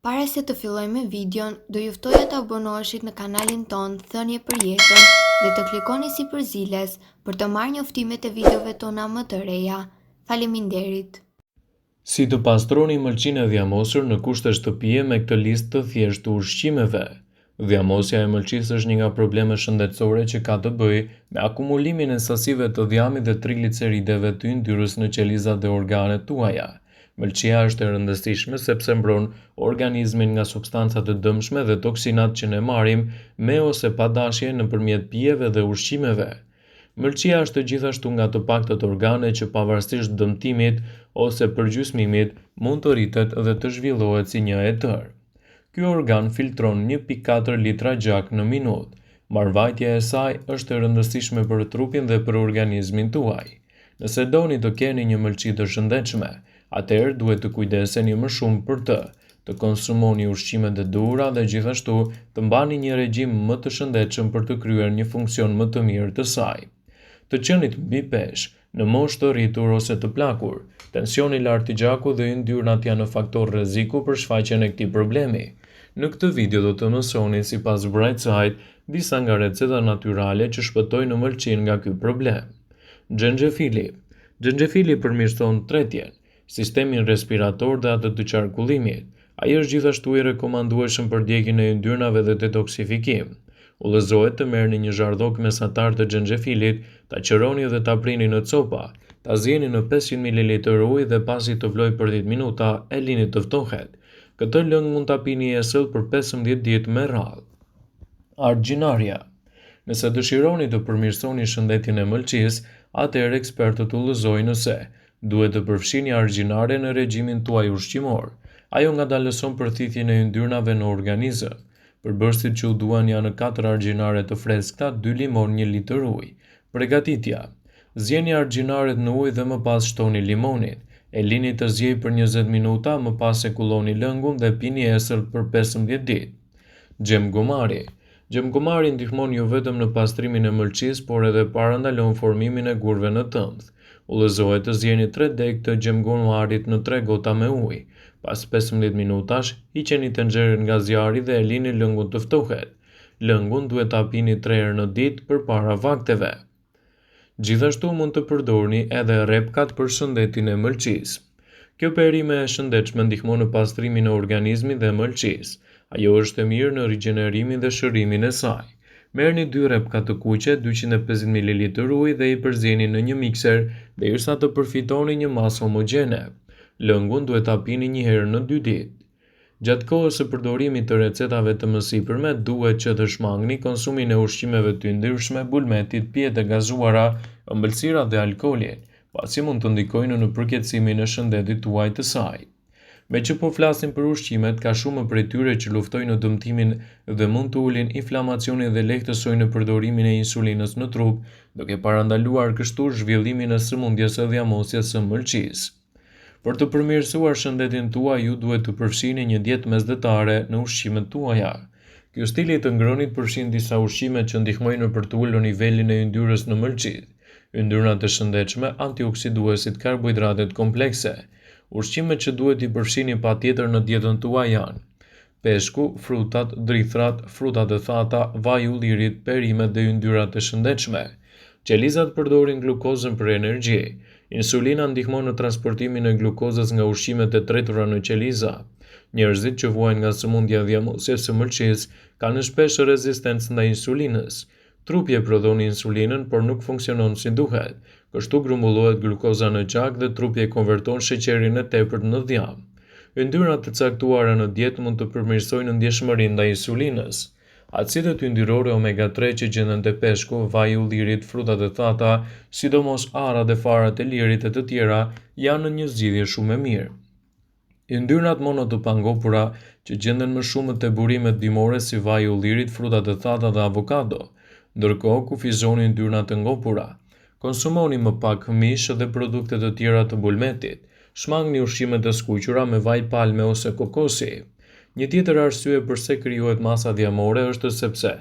Para se të fillojmë me videon, do ju ftoja të abonoheshit në kanalin ton Thënie për Jetën dhe të klikoni si përziles për të marrë njoftimet e videove tona më të reja. Faleminderit. Si të pastroni mëlçin e dhjamosur në kushte shtëpie me këtë listë të thjeshtë të ushqimeve. Dhjamosja e mëlçisë është një nga problemet shëndetësore që ka të bëjë me akumulimin e sasive të dhjamit dhe triglicerideve të yndyrës në qelizat dhe organet tuaja. Mëlçia është e rëndësishme sepse mbron organizmin nga substancat të dëmshme dhe toksinat që ne marrim me ose pa dashje nëpërmjet pijeve dhe ushqimeve. Mëlçia është gjithashtu nga të paktat organe që pavarësisht dëmtimit ose përgjysmimit mund të rritet dhe të zhvillohet si një e tërë. Ky organ filtron 1.4 litra gjak në minutë. Marrëvajtja e saj është e rëndësishme për trupin dhe për organizmin tuaj. Nëse doni të keni një mëlçi të shëndetshme, atëherë duhet të kujdeseni më shumë për të konsumoni ushqimet e duhura dhe gjithashtu të mbani një regjim më të shëndetshëm për të kryer një funksion më të mirë të saj. Të qenit mbi peshë, në moshë të rritur ose të plakur, tensioni i lartë i gjakut dhe yndyrnat janë në faktor rreziku për shfaqjen e këtij problemi. Në këtë video do të mësoni sipas Brightside disa nga receta natyrale që shpëtojnë mëlçin nga ky problem. Xhenxhefili. Xhenxhefili përmirëson tretjen, sistemin respirator dhe atë të qarkullimit. Ai është gjithashtu i rekomandueshëm për djegjen e yndyrnave dhe detoksifikim. Udhëzohet të merrni një zhardhok mesatar të xhenxhefilit, ta qëroni dhe ta prini në copa, ta zjeni në 500 ml ujë dhe pasi të vlojë për 10 minuta, e lini të ftohet. Këtë lëng mund ta pini jesëll për 15 ditë me radhë. Argjinaria. Nëse dëshironi të përmirësoni shëndetin e mëlçisë, atëherë ekspertët udhëzojnë se duhet të përfshini argjinare në regjimin tuaj ushqimor. Ajo ngadalëson përthithjen e yndyrnave në organizëm. Përbërësit që u duan janë 4 argjinare të freskëta, 2 limon, 1 litër ujë. Përgatitja. Zjeni argjinaret në ujë dhe më pas shtoni limonin. E lini të zjejë për 20 minuta, më pas e kulloni lëngun dhe pini jesëll për 15 ditë. Xhemgomari. Xhemgomari ndihmon jo vetëm në pastrimin e mëlçisë, por edhe parandalon formimin e gurve në tëmbë. Udhëzohet të zjeni 3 deg të xhemgomarit në 3 gota me ujë. Pas 15 minutash, hiqeni tenxherën nga zjarri dhe e lini lëngun të ftohet. Lëngun duhet ta pini 3 herë në ditë përpara vakteve. Gjithashtu mund të përdorni edhe rrepkat për shëndetin e mëlçisë. Kjo perime e shëndetshme ndihmon në pastrimin e organizmit dhe mëlçisë. Ajo është e mirë në rigjenerimin dhe shërimin e saj. Merrni 2 rrepka të kuqe, 250 ml ujë dhe i përzieni në një mikser derisa të përfitoni një masë homogjene. Lëngun duhet ta pini 1 herë në 2 ditë. Gjatë kohës së përdorimit të recetave të mësipërme, duhet që të shmangni konsumin e ushqimeve të yndyrshme, bulmetit, pijet e gazuara, ëmbëlsirat dhe alkoolin, pasi mund të ndikojnë në përkeqësimin e shëndetit tuaj të saj. Me që po flasim për ushqimet, ka shumë prej tyre që luftojnë në dëmtimin dhe mund të ulin inflamacionin dhe lehtësojnë përdorimin e insulinës në trup, duke parandaluar kështu zhvillimin e sëmundjes së dhjamosjes së mëlçisë. Për të përmirësuar shëndetin tuaj, ju duhet të përfshini një dietë mesdhetare në ushqimet tuaja. Ky stil i të ngrënit përfshin disa ushqime që ndihmojnë për të ulur nivelin e yndyrës në mëlçit, yndyrnat e shëndetshme, antioksiduesit, karbohidratet komplekse. Ushqimet që duhet i përfshini patjetër në dietën tuaj janë: peshku, frutat, drithrat, frutat e thata, vaji i ullirit, perimet dhe yndyrat e shëndetshme. Qelizat përdorin glukozën për energji. Insulina ndihmon në transportimin e glukozës nga ushqimet e tretura në qeliza. Njerëzit që vuajnë nga sëmundja e dhjamosjes së mëlçisë kanë shpesh rezistencë ndaj insulinës. Trupi e prodhon insulinën, por nuk funksionon si duhet. Kështu grumbullohet glukoza në gjak dhe trupi e konverton sheqerin e tepërt në dhjam. Yndyrnat të caktuara në dietë mund të përmirësojnë ndjeshmërinë ndaj insulinës. Acidet yndyrore omega-3 që gjenden te peshku, vaji i ullirit, frutat e thata, sidomos arrat dhe farat e lirit e të tjera, janë në një zgjidhje shumë e mirë. Yndyrnat mono të pangopura që gjenden më shumë te burimet dimore si vaji i ullirit, frutat e thata dhe avokado, ndërkohë kufizoni yndyrnat të ngopura. Konsumoni më pak mish dhe produkte të tjera të bulmetit. Shmangni ushqimet e skuqura me vaj palme ose kokosi. Një tjetër arsye pse krijohet masa dhjamore është sepse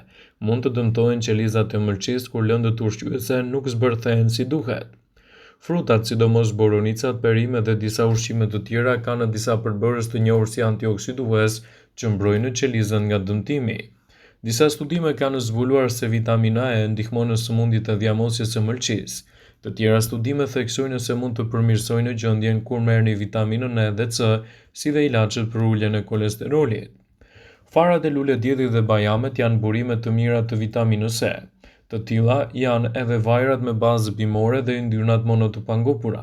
mund të dëmtojnë qelizat e mëlçisë kur lëndët ushqyese nuk zbërthehen si duhet. Frutat, sidomos boronicat, perimet dhe disa ushqime të tjera kanë disa përbërës të njohur si antioksidues që mbrojnë qelizën nga dëmtimi. Disa studime kanë zbuluar se vitamina E ndihmon në sëmundjet e dhjamosjes së mëlçisë. Të tjera studime theksojnë se mund të përmirësojnë gjendjen kur merrni vitaminën E dhe C, si dhe ilaçet për uljen e kolesterolit. Farat e lulediellit dhe bajamet janë burime të mira të vitaminës E. Të tilla janë edhe vajrat me bazë bimore dhe yndyrnat mono të pangopura.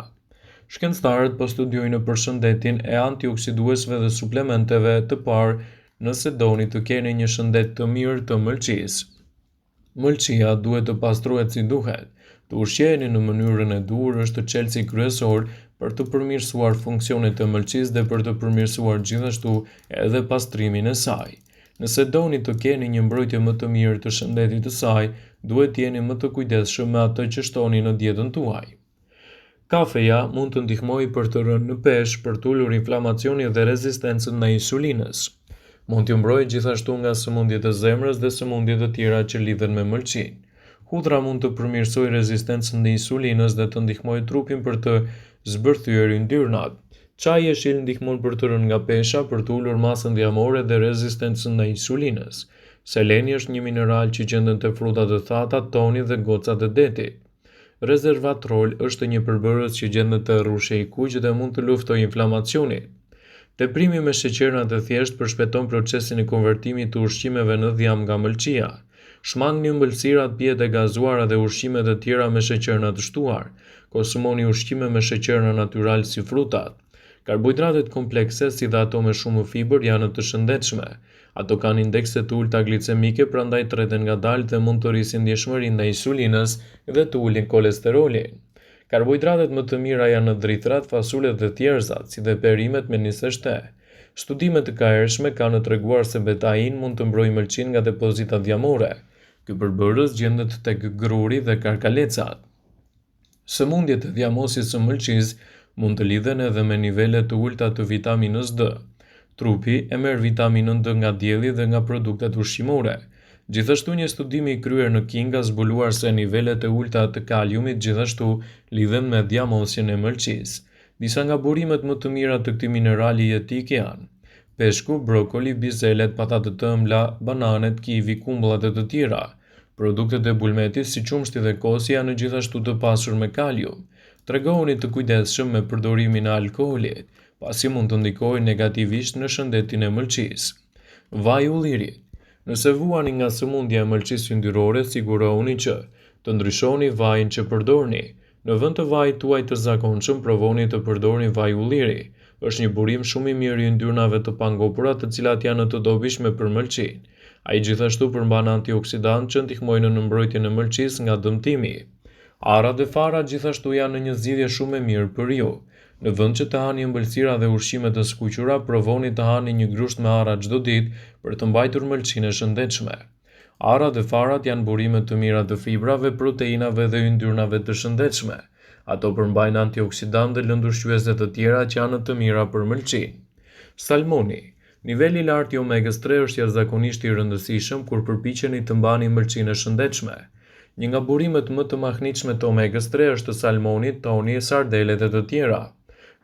Shkencëtarët po studiojnë përshëndetin e antioksiduesve dhe suplementeve të parë nëse doni të keni një shëndet të mirë të mëlçisë. Mëlçia duhet të pastrohet si duhet. Të ushqeheni në mënyrën e duhur është çelësi kryesor për të përmirësuar funksionet e mëlçisë dhe për të përmirësuar gjithashtu edhe pastrimin e saj. Nëse doni të keni një mbrojtje më të mirë të shëndetit të saj, duhet të jeni më të kujdesshëm me atë që shtoni në dietën tuaj. Kafeja mund të ndihmojë për të rënë në peshë, për të ulur inflamacionin dhe rezistencën ndaj insulinës. Mund t'ju mbrojë gjithashtu nga sëmundjet e zemrës dhe sëmundjet të tjera që lidhen me mëlçinë. Hudhra mund të përmirësojë rezistencën ndaj insulinës dhe të ndihmojë trupin për të zbërthyer yndyrnat. Çaji i jeshil ndihmon për të rënë nga pesha, për të ulur masën dhjamore dhe rezistencën ndaj insulinës. Seleni është një mineral që gjendet te frutat e thata, toni dhe gocat e detit. Rezervatrol është një përbërës që gjendet te rrushë i kuq dhe mund të luftojë inflamacionin. Teprimi me sheqerna të thjeshtë përshpejton procesin e konvertimit të ushqimeve në dhjam nga mëlçia. Shmangni ëmbëlsirat, pijet e gazuara dhe ushqimet e tjera me sheqerna të shtuar. Konsumoni ushqime me sheqerna natyral si frutat. Karbohidratet komplekse, si dhe ato me shumë fibër, janë të shëndetshme. Ato kanë indekse të ulta glicemike, prandaj treten ngadalë dhe mund të rrisin ndjeshmërinë ndaj insulinës dhe të ulin kolesterolin. Karbohidratet më të mira janë drithërat, fasulet dhe thjerëzat, si dhe perimet me nisë shte. Studime të kahershme kanë treguar se betain mund të mbrojë mëlçinë nga depozitat dhjamore. Ky përbërës gjendet tek gruri dhe karkalecat. Sëmundjet e dhjamosjes së mëlçisë mund të lidhen edhe me nivele të ulta të vitaminës D. Trupi e merr vitaminën D nga dielli dhe nga produktet ushqimore. Gjithashtu një studim i kryer në King ka zbuluar se nivelet e ulta të kaliumit gjithashtu lidhen me dhjamosjen e mëlçisë. Disa nga burimet më të mira të këtij minerali jetik janë peshku, brokoli, bizelet, patatet të ëmbla, bananet, kivi, kumbullat e të tjera. Produktet e bulmetit si qumshti dhe kosi janë gjithashtu të pasur me kalium. Tregohuni të kujdesshëm me përdorimin e alkoolit, pasi mund të ndikojë negativisht në shëndetin e mëlçisë. Vaj ulliri. Nëse vuani nga sëmundja e mëlçisë yndyrore, sigurohuni që të ndryshoni vajin që përdorni. Në vend të vajit tuaj të zakonshëm, provoni të përdorni vaj ulliri. Është një burim shumë i mirë i yndyrnave të pangopura, të cilat janë të dobishme për mëlçinë. Ai gjithashtu përmban antioksidantë që ndihmojnë në mbrojtjen e mëlçisë nga dëmtimi. Arrat dhe farat gjithashtu janë një zgjidhje shumë e mirë për ju. Në vend që të hani ëmbëlsira dhe ushqime të skuqura, provoni të hani një grusht me arra çdo ditë për të mbajtur mëlçinë e shëndetshme. Arrat dhe farat janë burime të mira të fibrave, proteinave dhe yndyrnave të shëndetshme. Ato përmbajnë antioksidantë dhe lëndërueshqyese të tjera që janë të mira për mëlçinë. Salmoni. Niveli i lartë i omegës 3 është jashtëzakonisht i rëndësishëm kur përpiqeni të mbani mëlçinë e shëndetshme. Një nga burimet më të mahnitshme të omegës 3 është salmoni, toni, sardelet e të tjera.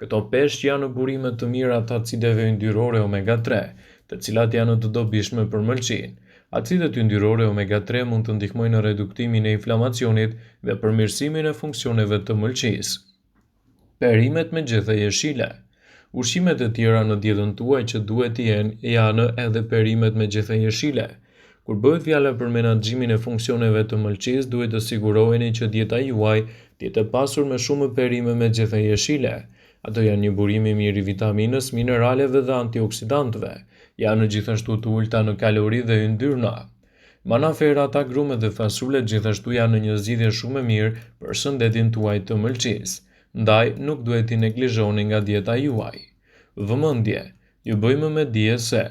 Këto peshq janë burime të mira të acideve yndyrore omega 3, të cilat janë të dobishme për mëlçinë. Acidet yndyrore omega 3 mund të ndihmojnë në reduktimin e inflamacionit dhe përmirësimin e funksioneve të mëlçisë. Perimet me gjethe jeshile. Ushqimet e tjera në dietën tuaj që duhet të jenë janë edhe perimet me gjethe jeshile. Kur bëhet fjala për menaxhimin e funksioneve të mëlçisë, duhet të siguroheni që dieta juaj të jetë e pasur me shumë perime me gjethe jeshile. Ato janë një burim i mirë i vitaminës, mineraleve dhe antioksidantëve. Janë gjithashtu të ulta në kalori dhe yndyrna. Manaferat, agrumet dhe fasulet gjithashtu janë një zgjidhje shumë e mirë për shëndetin tuaj të mëlçisë. Ndaj nuk duhet i neglizhoni nga dieta juaj. Vëmendje. Ju bëjmë me dije se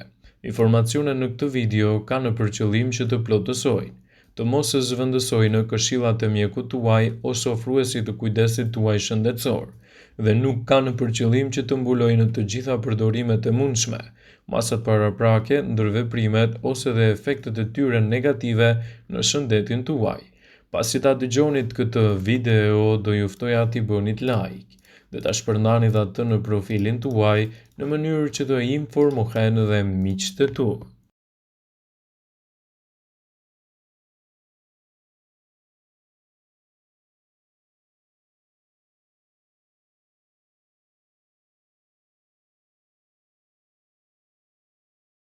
informacionet në këtë video kanë për qëllim që të plotësojnë, të mos e zëvendësojnë këshillat e mjekut tuaj ose ofruesit të kujdesit tuaj shëndetësor, dhe nuk kanë për qëllim që të mbulojnë të gjitha përdorimet e mundshme, masat paraprake, ndërveprimet ose dhe efektet e tyre negative në shëndetin tuaj. Pasi ta dëgjonit këtë video, do ju ftoja t'i bënit like dhe ta shpërndanit atë në profilin tuaj në mënyrë që të informohen edhe miqtë e tu.